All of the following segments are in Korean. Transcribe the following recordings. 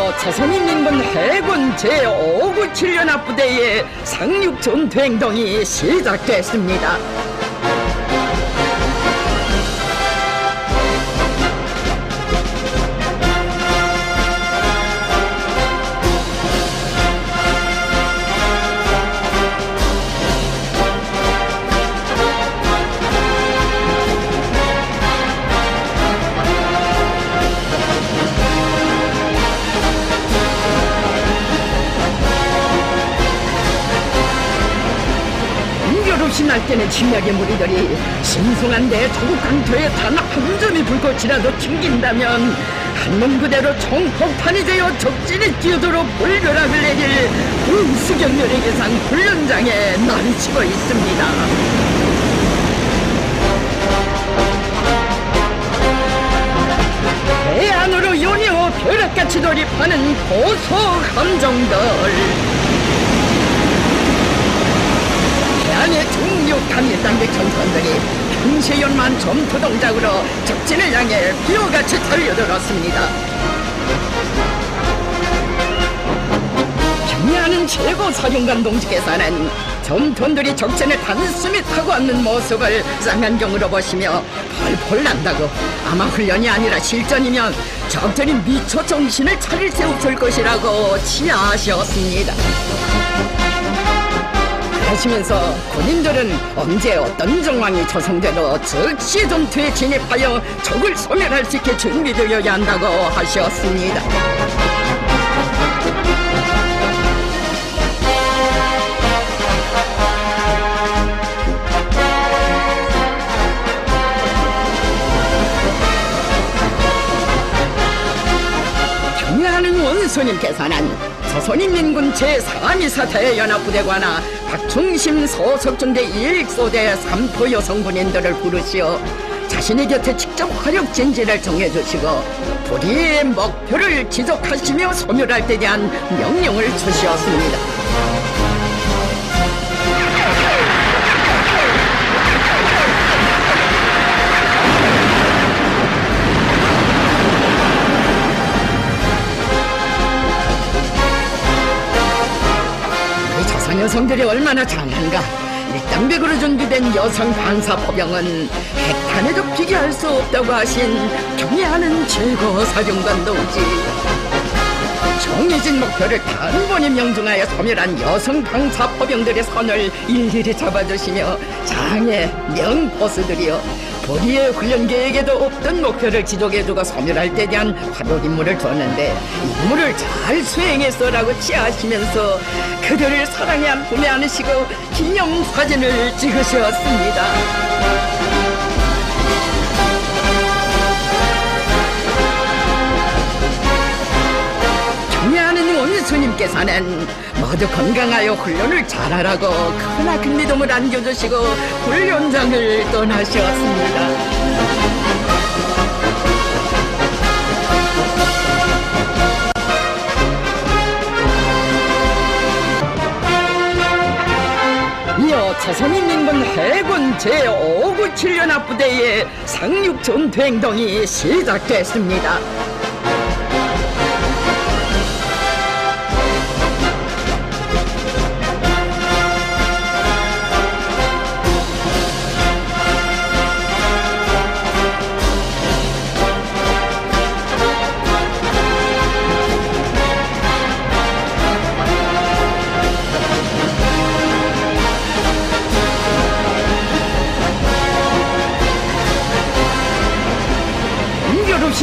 이어 조선인민군 해군 제597연합부대의 상륙 전투 행동이 시작됐습니다. 날때는 침략의 무리들이 신성한데 조국 강토에 단 한 점이 불꽃이라도 튕긴다면 한놈 그대로 총폭탄이 되어 적진에 뛰어들어 불벼락을 내릴 우수경렬의 계상 훈련장에 나르치고 있습니다. 배 안으로 연이어 벼락같이 돌입하는 고소 함정들, 해안의 중륙한 일단계 전선들이 평시연만 점토 동작으로 적진을 향해 비호같이 달려들었습니다. 경애하는 최고 사령관 동지께서는 점토들이 적진에 단숨에 타고 왔는 모습을 쌍안경으로 보시며 펄펄 난다고, 아마 훈련이 아니라 실전이면 적들이 미처 정신을 차릴 새 없을 것이라고 치하하셨습니다. 하시면서 군인들은 언제 어떤 정황이 조성되도 즉시 전투에 진입하여 적을 소멸할 수 있게 준비되어야 한다고 하셨습니다. 경애하는 원수님께서는 조선인민군 제4미사대 연합부대관아 박충심 소속중대 1소대 3포 여성군인들을 부르시어 자신의 곁에 직접 화력진지를 정해주시고 불의의 목표를 지속하시며 소멸할 때 대한 명령을 주시었습니다. 여성들이 얼마나 잘한가. 일당백으로 준비된 여성 반사포병은 핵탄에도 비교할 수 없다고 하신 경애하는 최고 사령관 동지. 정해진 목표를 단번에 명중하여 소멸한 여성 방사포병들의 선을 일일이 잡아주시며 장애 명포수들이여 불의의 훈련 계획에도 없던 목표를 지적해주고 소멸할 때 대한 화력 임무를 줬는데 임무를 잘 수행했어라고 치하하시면서 그들을 사랑에 안품에 안으시고 기념사진을 찍으셨습니다. 경애하는 원수님께서는 모두 건강하여 훈련을 잘하라고 크나큰 믿음을 안겨주시고 훈련장을 떠나셨습니다. 이어 조선인민군 해군 제597연합부대의 상륙 전투 행동이 시작됐습니다.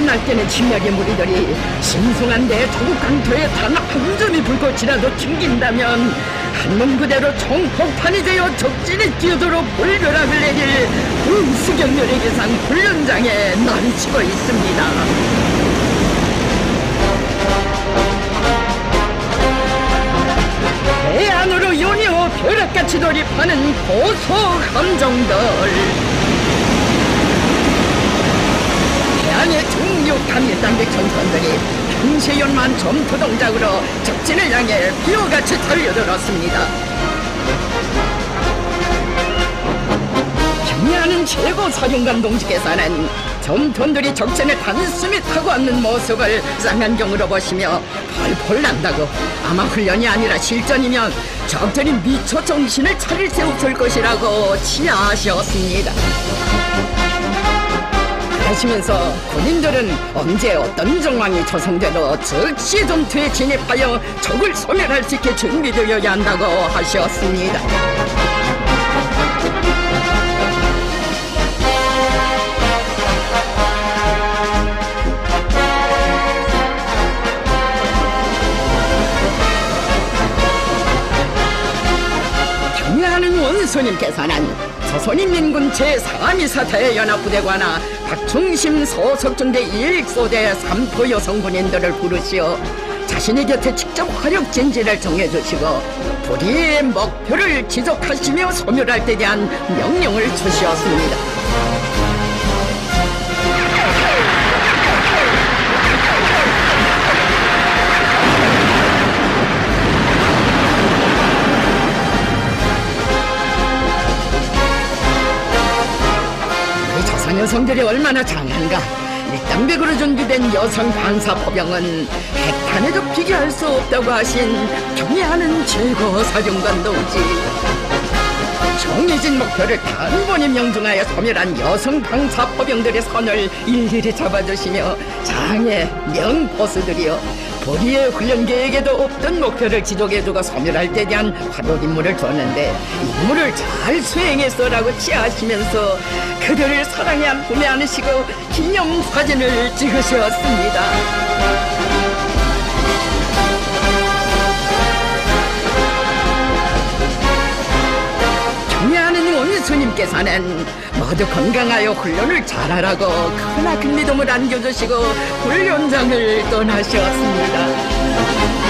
날때는 침략의 무리들이 신성한데 조국 강토에 단 한 점이 불꽃이라도 튕긴다면 한놈 그대로 총폭탄이 되어 적진에 뛰어들어 불벼락을 내릴 우수경렬의 계상 훈련장에 나르치고 있습니다. 배 안으로 연이어 벼락같이 돌입하는 고소 함정들, 해안의 중륙한 일단백 전선들이 평시연만 점토 동작으로 적진을 향해 비호같이 달려들었습니다. 경애하는 최고 사령관 동지께서는 점톤들이 적진을 단숨에 타고 앉는 모습을 쌍안경으로 보시며 펄펄 난다고 아마 훈련이 아니라 실전이면 적들이 미처 정신을 차릴 새 없을 것이라고 치하하셨습니다. 그러시면서 군인들은 언제 어떤 정황이 조성되도 즉시 전투에 진입하여 적을 소멸할 수 있게 준비되어야 한다고 하셨습니다. 경애하는 원수님께서는 조선인민군 제4미사 대연합부대관아 박충심 소속중대 1소대 3포 여성군인들을 부르시어 자신의 곁에 직접 화력진지를 정해주시고 불의의 목표를 지속하시며 소멸할 때 대한 명령을 주시었습니다. 여성들이 얼마나 장한가. 일당백으로 준비된 여성 방사포병은 핵탄에도 비교할 수 없다고 하신 경애하는 최고 사령관 동지. 정해진 목표를 단번에 명중하여 소멸한 여성 방사포병들의 선을 일일이 잡아주시며 장애 명보스들이여 보리의 훈련 계획에도 없던 목표를 지적해주고 소멸할 때 대한 화력 임무를 줬는데 임무를 잘 수행했어라고 치하시면서 그들을 사랑에 안품에 안으시고 기념사진을 찍으셨습니다. 경애하는 원수님께서는 모두 건강하여 훈련을 잘하라고 크나큰 믿음을 안겨주시고 훈련장을 떠나셨습니다.